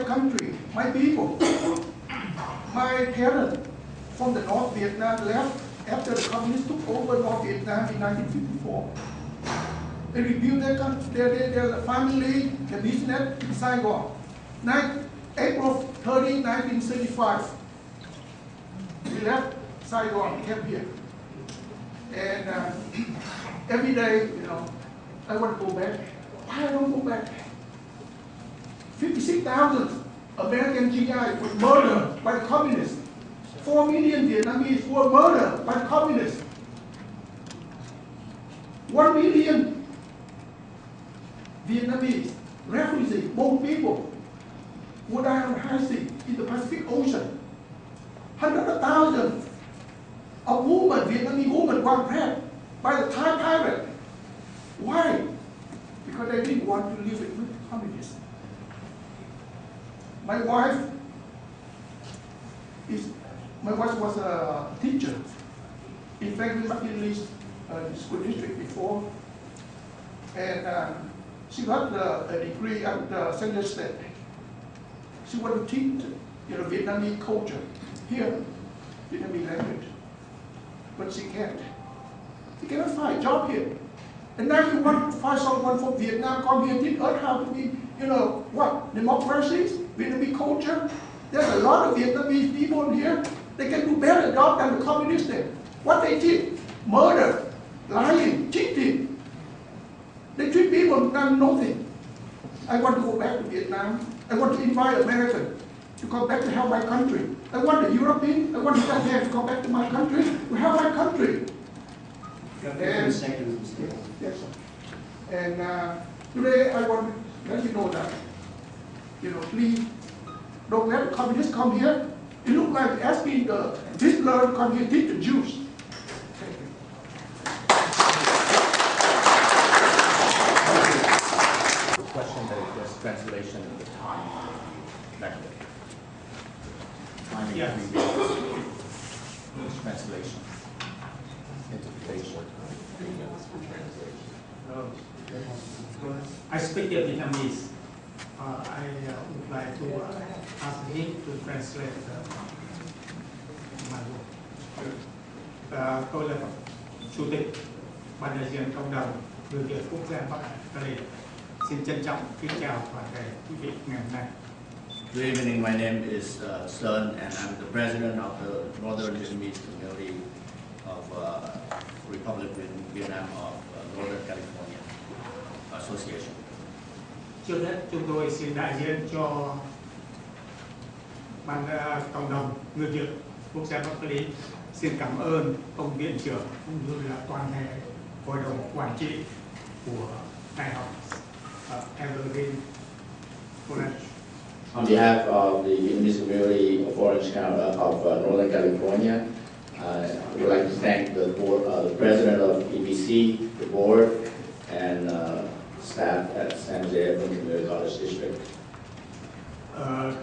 country, my people. My parents from the North Vietnam left after the communists took over North Vietnam in 1954. They rebuilt their family, their business in Saigon. April 30, 1935, we left Saigon, came here. And every day, I want to go back. Why I don't go back? 56,000 American GI were murdered by the communists. 4 million Vietnamese were murdered by the communists. 1 million Vietnamese refugees, Hmong people, who died on the high sea in the Pacific Ocean. Hundreds of thousands of women, Vietnamese women, were raped by the Thai pirate. Why? Because they didn't want to live with the communists. My wife was a teacher in Franklin McKinley's school district before, and she got a degree at San Diego State. She wanted to teach, Vietnamese culture here, Vietnamese language, but she can't. She cannot find a job here. And now you want to find someone from Vietnam come here, teach us how to be, democracies, Vietnamese culture. There's a lot of Vietnamese people here. They can do better job than the communists did. What they did? Murder, lying, cheating. They treat people like nothing. I want to go back to Vietnam. I want to invite Americans to come back to help my country. I want the Europeans, I want the Japanese to come back to my country, to help my country. And, yes, sir. And today I want to let you know that, please don't let the communists come here. It looks like asking the Hitler to come here to teach the Jews. Thank you. Question that is just translation of the time. Back there. Time Yes. Translation. Interpretation. I speak Vietnamese. I would like to ask him to translate my work. Tôi là Chủ tịch Ban đại diện cộng đồng người Việt quốc gia Bắc Hải. Xin trân trọng kính chào toàn thể quý vị ngày hôm nay. Good evening, my name is Sun, and I'm the president of the Northern Vietnamese community of Republic of Vietnam of Northern California Association. Trước hết, chúng tôi xin đại diện cho ban cộng đồng người Việt quốc gia Bắc Lý. Xin cảm ơn ông viện trưởng cũng như là toàn thể hội đồng quản trị của Đại học Evergreen College. On behalf of the Vietnamese community of Orange County of Northern California, I would like to thank the board, the president of EVC, the board, and staff at San Jose Community College District.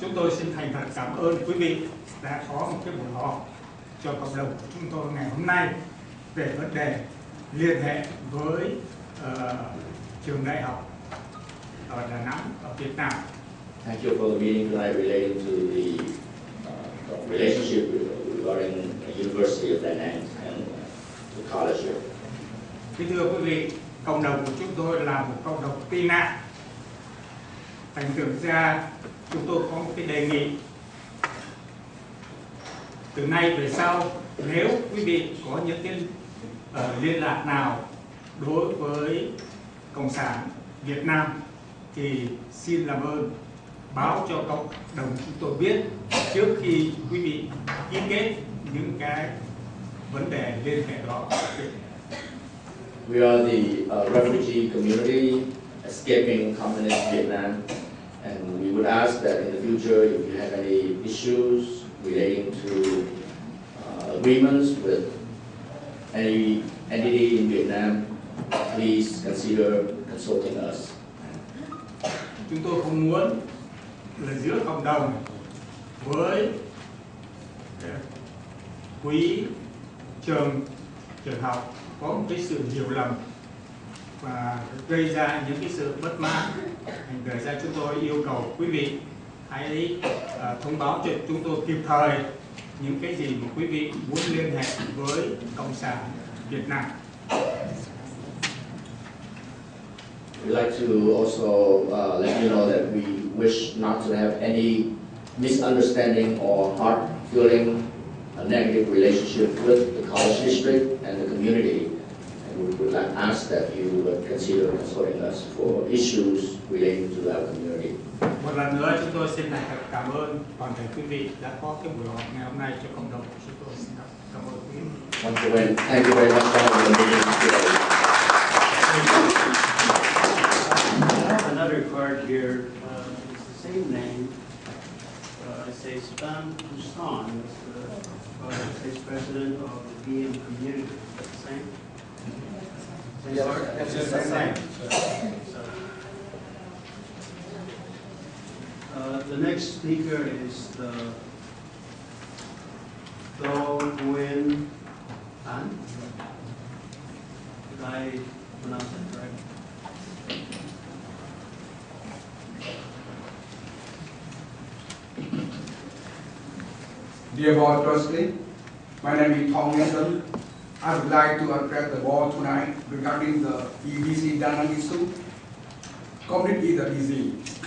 Chúng tôi xin thành thật cảm ơn quý vị đã có một cái buổi họp cho cộng đồng của chúng tôi ngày hôm nay về vấn đề liên hệ với trường đại học ở Đà Nẵng ở Việt Nam. Thank you for the meeting tonight relating to the relationship regarding the University of Đà Nẵng and the college here. Kính thưa quý vị, cộng đồng của chúng tôi là một cộng đồng tị nạn. Thành thử ra chúng tôi có một cái đề nghị từ nay về sau, nếu quý vị có những cái liên lạc nào đối với Cộng sản Việt Nam thì xin làm ơn báo cho cộng đồng chúng tôi biết trước khi quý vị ký kết những cái vấn đề liên hệ đó. We are the refugee community escaping communist Vietnam, and we would ask that in the future, if you have any issues relating to agreements with any entity in Vietnam, please consider consulting us. Chúng tôi không muốn là giữa cộng đồng với quý trường học có một cái sự hiểu lầm và gây ra những cái sự bất mãn. Thành ra chúng tôi yêu cầu quý vị hãy thông báo cho chúng tôi kịp thời những cái gì mà quý vị muốn liên hệ với Cộng sản Việt Nam. We'd like to also let you know that we wish not to have any misunderstanding or hard feeling, a negative relationship with the college district and the community. And we would like to ask that you would consider consulting us for issues relating to our community. Một lần nữa chúng tôi xin cảm ơn toàn thể quý vị đã có cái buổi họp ngày hôm nay cho cộng đồng. Chúng tôi xin cảm ơn quý vị. Once again, thank you very much for the meeting today. I have another card here. It's the same name. It says Ban Hustan, is president of the VM community. Is that the same? Yes, it's the same. The next speaker is the Nguyên An. Did I pronounce that correct? Dear Board Trustee, my name is Tong. I would like to address the board tonight regarding the EVC Đà Nẵng issue. COVID is a disease,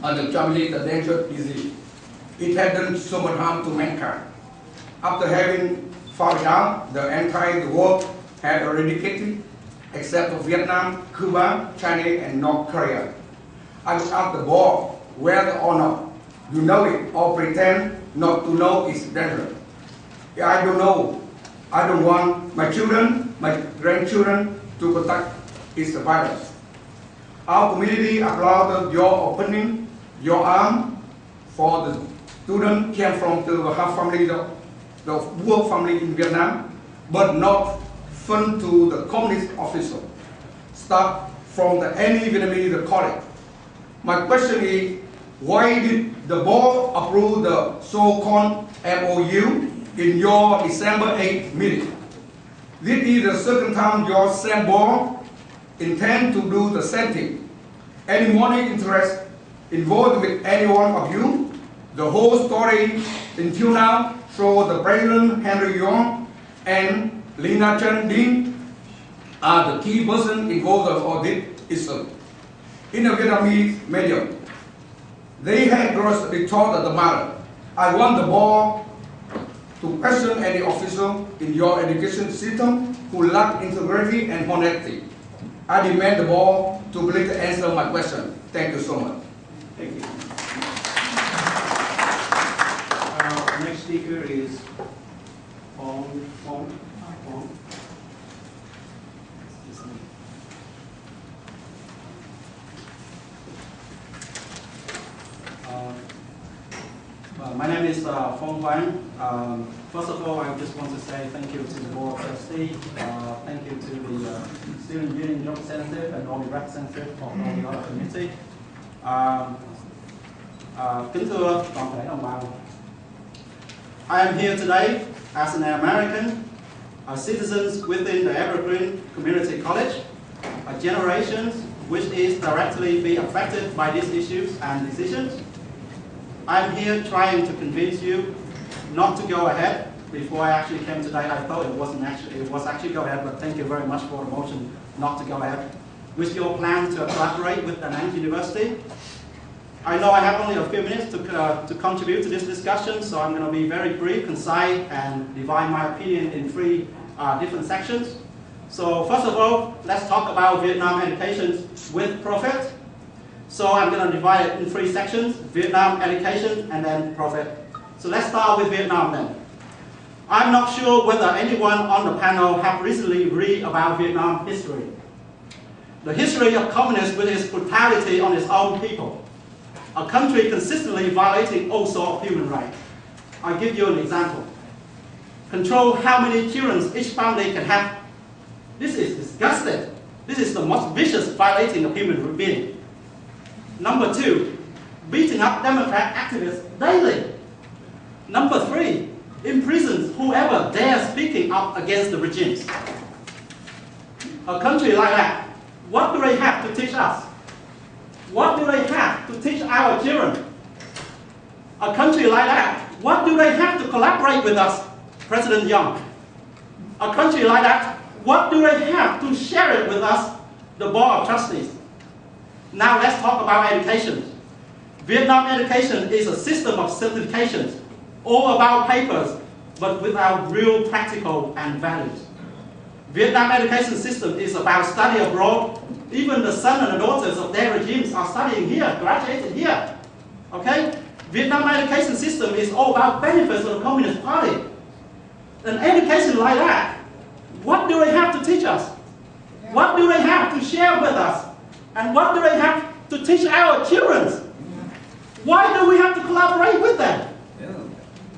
and the family is a dangerous disease. It has done so much harm to mankind. After having found out, the entire world had eradicated, except for Vietnam, Cuba, China, and North Korea. I would ask the board whether or not you know it or pretend not to know its danger. I don't know. I don't want my children, my grandchildren to protect its virus. Our community applauded your opening your arm for the students came from the family, the poor family in Vietnam, but not fund to the communist official, staff from any Vietnamese college. My question is, why did the board approve the so-called MOU in your December 8th meeting? This is the second time your same board intend to do the same thing. Any money interest involved with any one of you? The whole story until now shows the President Henry Young and Lina Chen Dinh are the key persons involved in this issue. In the Vietnamese media, they had grossly taught the matter. I want the board to question any official in your education system who lack integrity and honesty. I demand the board to please answer my question. Thank you so much. Thank you. Next speaker is Phong. My name is Phong Huang. First of all, I just want to say thank you to the board trustee, thank you to the student union representative and all the representatives of all the other committee. Kính thưa toàn thể đồng bào, I am here today as an American, a citizen within the Evergreen Community College, a generation which is directly be affected by these issues and decisions. I'm here trying to convince you not to go ahead. Before I actually came today, I thought it was actually go ahead, but thank you very much for the motion not to go ahead. With your plan to collaborate with Da Nang University. I know I have only a few minutes to contribute to this discussion, so I'm going to be very brief, concise, and divide my opinion in three different sections. So first of all, let's talk about Vietnam education with profit. So I'm going to divide it in three sections: Vietnam, education, and then profit. So let's start with Vietnam then. I'm not sure whether anyone on the panel have recently read about Vietnam history. The history of communism with its brutality on its own people. A country consistently violating all sorts of human rights. I'll give you an example. Control how many children each family can have. This is disgusting. This is the most vicious violating of human being. Number two, beating up Democrat activists daily. Number three, imprisons whoever dares speaking up against the regimes. A country like that, what do they have to teach us? What do they have to teach our children? A country like that, what do they have to collaborate with us, President Young? A country like that, what do they have to share it with us, the Board of Trustees? Now let's talk about education. Vietnam education is a system of certifications, all about papers, but without real practical and values. Vietnam education system is about study abroad. Even the sons and the daughters of their regimes are studying here, graduated here. Okay? Vietnam education system is all about benefits of the Communist Party. An education like that, what do they have to teach us? What do they have to share with us? And what do they have to teach our children? Why do we have to collaborate with them?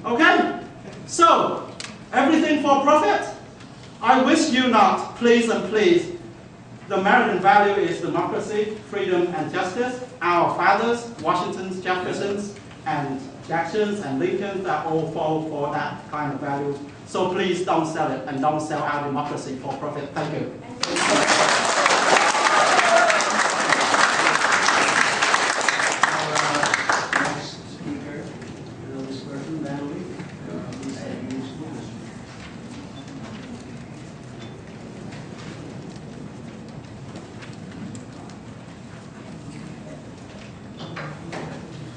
Okay? So, everything for profit? I wish you not, please and please. The American value is democracy, freedom, and justice. Our fathers, Washington's, Jefferson's, and Jackson's, and Lincoln's, are all fall for that kind of value. So please don't sell it, and don't sell our democracy for profit. Thank you.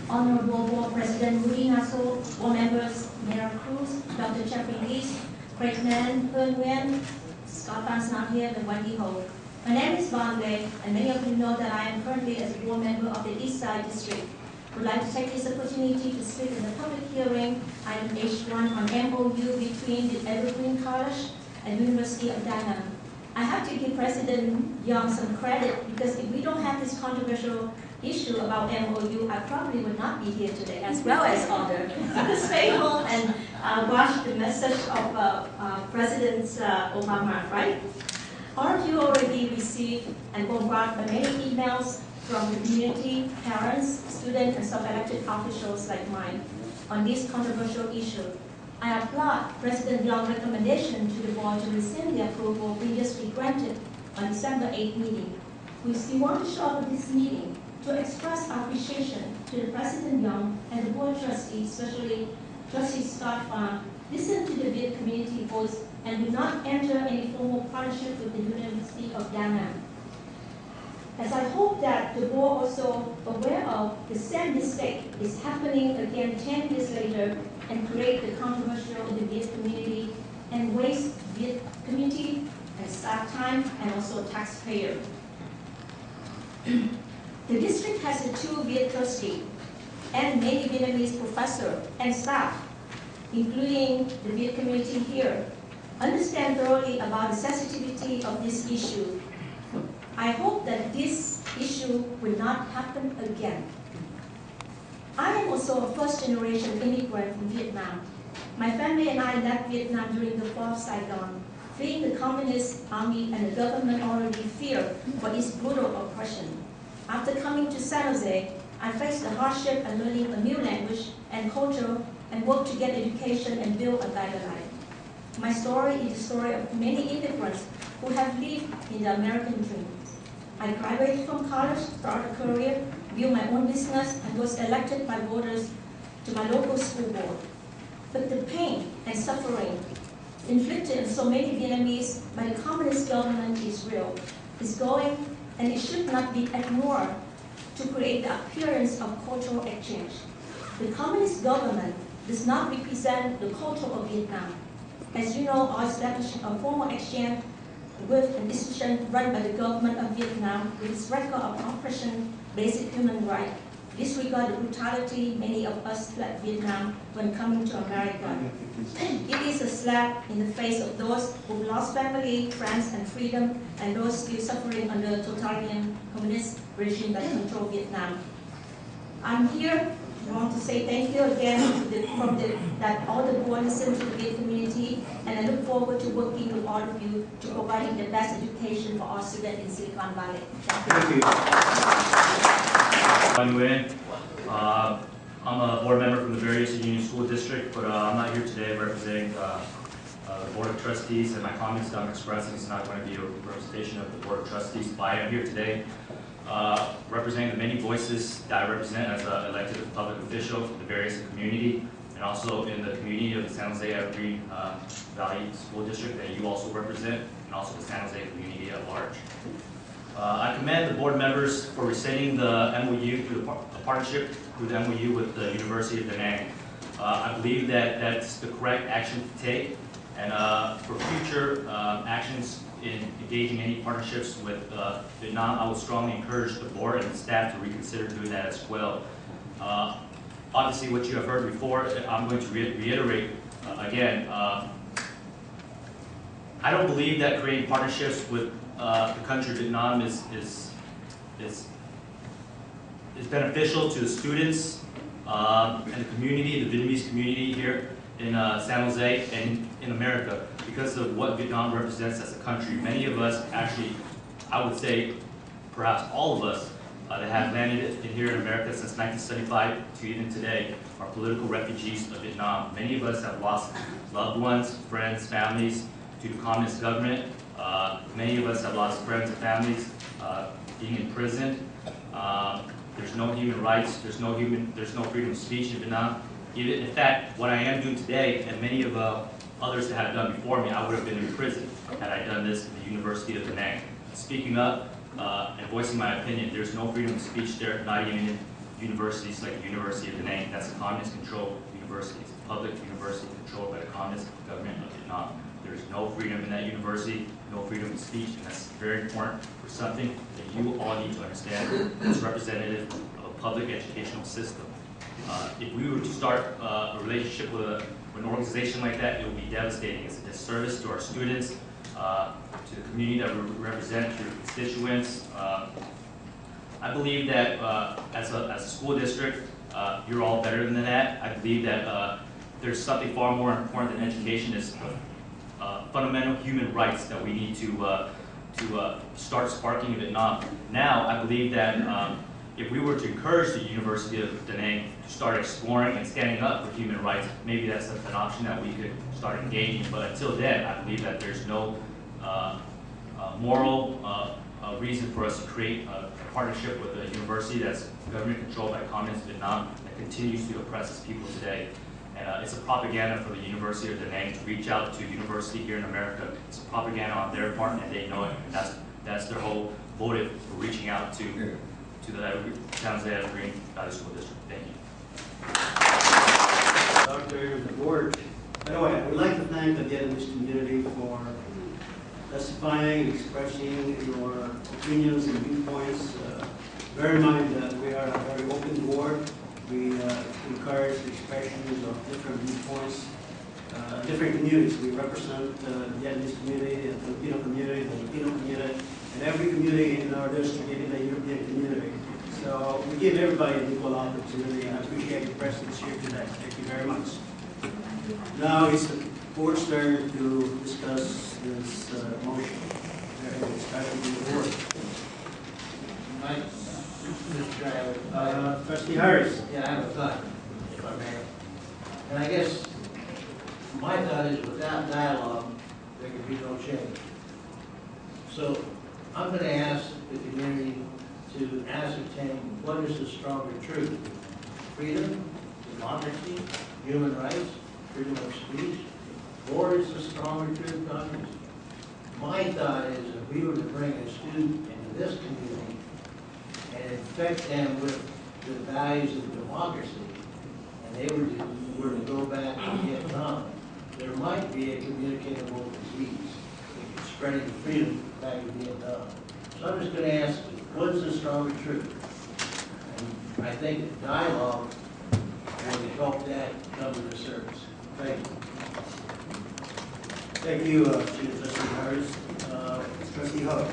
Honorable Board President Rudy Nassau, Board Members Mayor Cruz, Dr. Jeffrey Lees, Craig Mann, Hern Nguyen, Scott Van's not here, and Wendy Ho. My name is Van Lei, and many of you know that I am currently as a board member of the East Side District. I would like to take this opportunity to speak in the public hearing, item H1 on MOU between the Evergreen College and University of Da Nang. I have to give President Young some credit because if we don't have this controversial issue about MOU, I probably would not be here today, as well as other. You could stay home and watch the message of President Obama, right? All of you already received and bombarded by many emails from the community, parents, students, and sub-elected officials like mine on this controversial issue. I applaud President Young's recommendation to the board to rescind the approval previously granted on December 8th meeting. We still want to show up at this meeting to express our appreciation to the President Young and the Board of Trustees, especially Trustee Scott Farm, listen to the Viet community voice and do not enter any formal partnership with the University of Da Nang. As I hope that the board also aware of the same mistake is happening again 10 years later and create the controversial in the Viet community and waste Viet community and staff time and also taxpayer. The district has a 2 Viet trustee and many Vietnamese professors and staff, including the Viet community here, understand thoroughly about the sensitivity of this issue. I hope that this issue will not happen again. I am also a first-generation immigrant from Vietnam. My family and I left Vietnam during the fall of Saigon, fleeing the communist army and the government already feared for its brutal oppression. After coming to San Jose, I faced the hardship and learning a new language and culture and worked to get education and build a better life. My story is the story of many immigrants who have lived in the American dream. I graduated from college, started a career, built my own business, and was elected by voters to my local school board. But the pain and suffering inflicted on so many Vietnamese by the communist government is real, is going, and it should not be ignored to create the appearance of cultural exchange. The communist government does not represent the culture of Vietnam. As you know, our establishing a formal exchange with an institution run by the government of Vietnam with its record of oppression, basic human rights, disregard the brutality many of us left Vietnam when coming to America. It is a slap in the face of those who lost family, friends, and freedom, and those still suffering under a totalitarian communist regime that control Vietnam. I'm here. I want to say thank you again that all the board listen to the Viet community, and I look forward to working with all of you to providing the best education for our students in Silicon Valley. Thank you. Van Nguyen. I'm a board member from the various Union School District, but I'm not here today representing the Board of Trustees, and my comments that I'm expressing is not going to be a representation of the Board of Trustees. But I am here today representing the many voices that I represent as an elected public official in the various community, and also in the community of the San Jose Evergreen Valley School District that you also represent, and also the San Jose community at large. I commend the board members for rescinding the MOU through the partnership through the MOU with the University of Da Nang. I believe that that's the correct action to take, and for future actions in engaging any partnerships with Vietnam, I would strongly encourage the board and the staff to reconsider doing that as well. Obviously, what you have heard before, I'm going to reiterate again. I don't believe that creating partnerships with the country of Vietnam is beneficial to the students and the community, the Vietnamese community here in San Jose and in America, because of what Vietnam represents as a country. Many of us actually, I would say, perhaps all of us that have landed in here in America since 1975 to even today are political refugees of Vietnam. Many of us have lost loved ones, friends, families to the communist government. Many of us have lost friends and families being imprisoned. There's no human rights. There's no freedom of speech in Vietnam. Even, in fact, what I am doing today, and many of others that have done before me, I would have been in prison had I done this in the University of Da Nang. Speaking up and voicing my opinion, there's no freedom of speech there, not even in universities like the University of Da Nang. That's a communist-controlled university. It's a public university controlled by the communist government of Vietnam. There's no freedom in that university, no freedom of speech, and that's very important for something that you all need to understand as representative of a public educational system. If we were to start a relationship with an organization like that, it would be devastating. It's a disservice to our students, to the community that we represent, to the constituents. I believe that as a school district, you're all better than that. I believe that there's something far more important than education is fundamental human rights that we need to start sparking in Vietnam. Now, I believe that if we were to encourage the University of Da Nang to start exploring and standing up for human rights, maybe that's an option that we could start engaging. But until then, I believe that there's no moral reason for us to create a partnership with a university that's government controlled by communist Vietnam that continues to oppress its people today. And it's a propaganda for the University of Da Nang to reach out to a university here in America. It's a propaganda on their part, and they know it. And that's their whole motive for reaching out to the San Jose Evergreen Valley School District. Thank you. Doctor, the board. Anyway, I would like to thank the Vietnamese community for testifying, expressing your opinions and viewpoints. Bear in mind that we are a very open board. We encourage the expressions of different viewpoints, different communities. We represent the Vietnamese community, the Filipino community, the Latino community, and every community in our district, even the European community. So we give everybody an equal opportunity, and I appreciate your presence here today. Thank you very much. Now it's the board's turn to discuss this motion. There is a discussion in the board. Trustee Harris. Yeah, I have a thought, if I may. And I guess my thought is without dialogue, there can be no change. So I'm going to ask the community to ascertain what is the stronger truth: freedom, democracy, human rights, freedom of speech, or is the stronger truth communism? My thought is if we were to bring a student into this community and infect them with the values of democracy, and they were to go back to Vietnam, there might be a communicable disease spreading freedom back to Vietnam. So I'm just going to ask, what is the stronger truth? And I think that dialogue would help that come to the surface. Thank you. Thank you, Trustee Harris. Trustee Ho.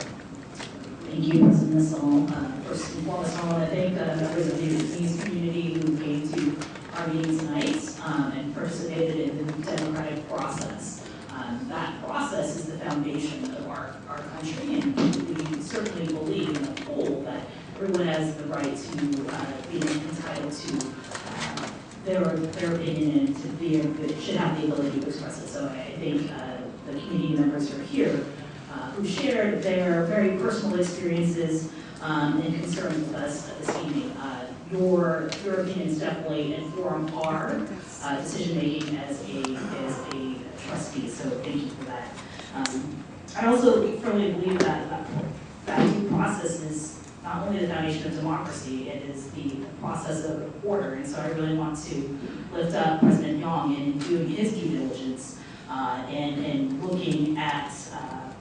Thank you, President Nassau. First and foremost, I want to thank the members of the Vietnamese community who came to our meeting tonight and participated in the democratic process. That process is the foundation of our country, and we certainly believe in the whole that everyone has the right to be entitled to their opinion and should have the ability to express it. So I think the community members who are here who shared their very personal experiences and concerns with us this evening. Your opinions definitely inform our decision-making as a trustee, so thank you for that. I also firmly believe that due process is not only the foundation of democracy, it is the process of order, and so I really want to lift up President Young in doing his due diligence and looking at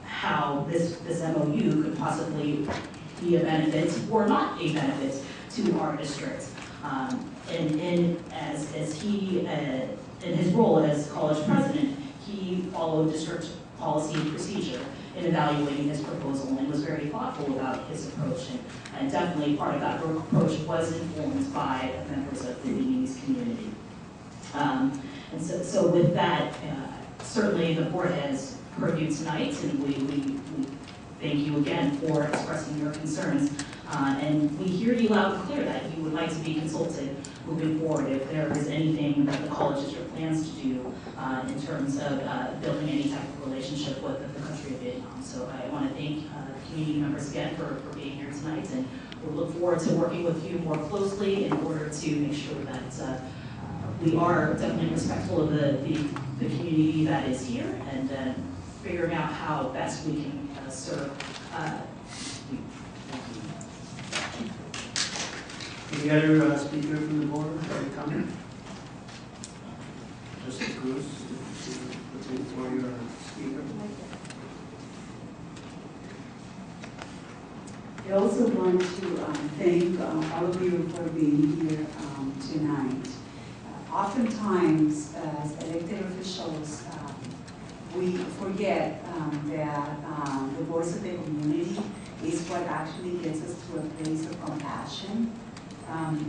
how this MOU could possibly be a benefit or not a benefit to our district. And as he, in his role as college president, he followed district policy and procedure in evaluating his proposal and was very thoughtful about his approach. And definitely part of that approach was informed by members of the Vietnamese community. And so with that, certainly the board has heard you tonight, and we thank you again for expressing your concerns. And we hear you loud and clear that you would like to be consulted moving forward if there is anything that the college district plans to do in terms of building any type of relationship with the country of Vietnam. So I want to thank community members again for being here tonight, and we'll look forward to working with you more closely in order to make sure that we are definitely respectful of the community that is here and figuring out how best we can serve you. Any other speaker from the board have a comment? Trustee Cruz, looking for your speaker. I also want to thank all of you for being here tonight. Oftentimes, as elected officials, we forget that the voice of the community is what actually gets us to a place of compassion.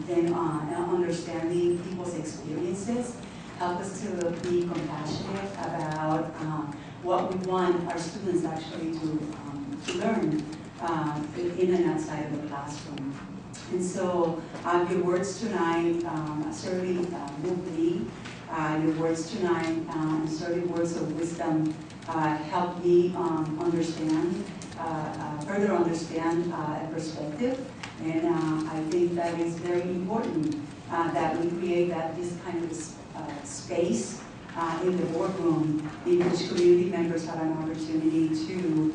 Then understanding people's experiences help us to be compassionate about what we want our students actually to learn in and outside of the classroom. And so your words tonight certainly moved me. Your words tonight, certainly words of wisdom, helped me understand, further understand a perspective. And I think that is very important that we create this kind of space in the boardroom in which community members have an opportunity to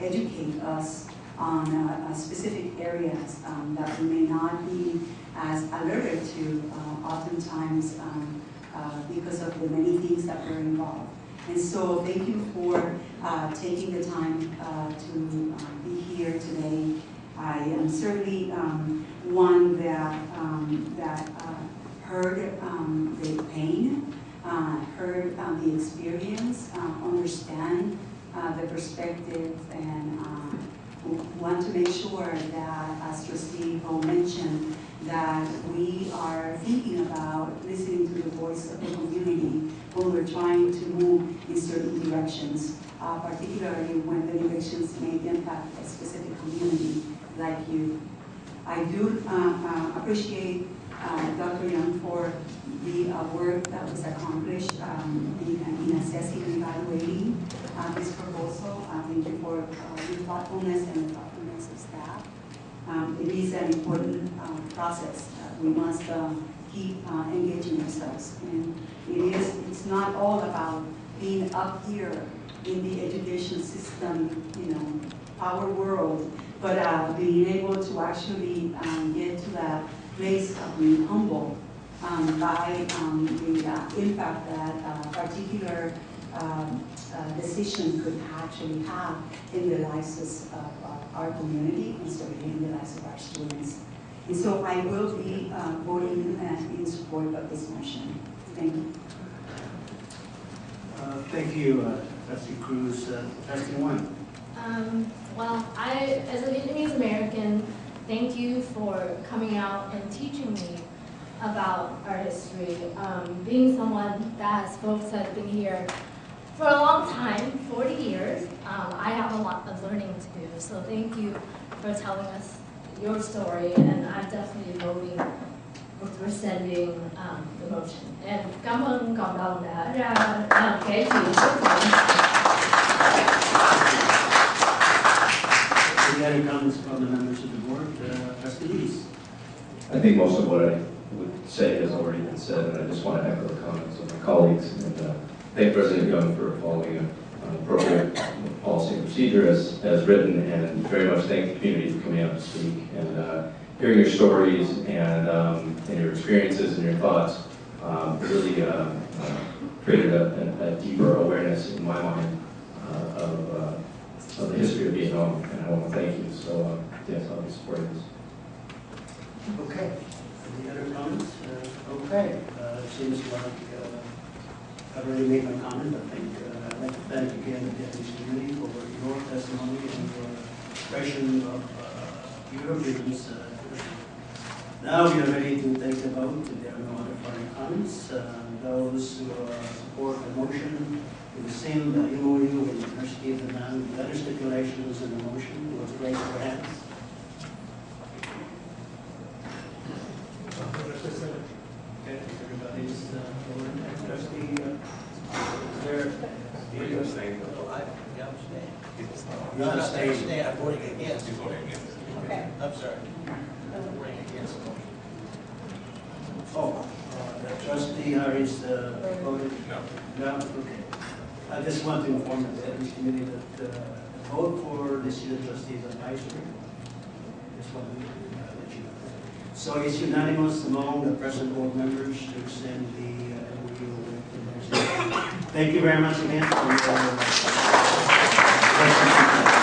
educate us on specific areas that we may not be as alerted to oftentimes because of the many things that were involved. And so thank you for taking the time to be here today. I am certainly one that heard the pain, heard the experience, understand the perspective, and want to make sure that, as Trustee Ho mentioned, that we are thinking about listening to the voice of the community when we're trying to move in certain directions, particularly when the elections may impact a specific community like you. I do appreciate Dr. Young for the work that was accomplished in assessing and evaluating this proposal. Thank you for your thoughtfulness and the thoughtfulness of staff. It is an important process. We must keep engaging ourselves. And it's not all about being up here in the education system, our world, but being able to actually get to that place of being humble by the impact that a particular decision could actually have in the lives of our community and certainly in the lives of our students. And so I will be voting in support of this motion. Thank you. Thank you, Trustee Cruz. Trustee Nguyen. Well, as a Vietnamese American, thank you for coming out and teaching me about our history. Being someone that folks have been here for a long time, 40 years, I have a lot of learning to do. So thank you for telling us your story, and I'm definitely voting for sending the motion. And cảm ơn cộng đồng đã ra kể chuyện của mình. Any other comments from the members of the board? Trustee Lees. I think most of what I would say has already been said, and I just want to echo the comments of my colleagues and thank President Young for following an appropriate policy and procedure as written, and very much thank the community for coming out to speak and hearing your stories and your experiences and your thoughts. Really created a deeper awareness in my mind of the history of Vietnam, and I want to thank you. So yes, I'll be supporting this. Okay. Any other comments? Okay. It seems like I've already made my comment. I think I'd like to thank again the Vietnamese community for your testimony and your expression of your views. Now we are ready to take the vote. If there are no other further comments, those who support the motion to rescind the MOU with the University of Da Nang, the other stipulations in the motion, will raise their hands. Okay, everybody's trustee. Is there? You abstain. You abstain. I'm voting against. Okay. I'm sorry. I'm voting against the motion. Oh, trustee Harris voted? No. No? Okay. I just want to inform the Vietnamese committee that the vote for this year's trustee is advisory. Just want to let you know. So it's unanimous among the present board members to send the MOU with the university. Thank you very much again for your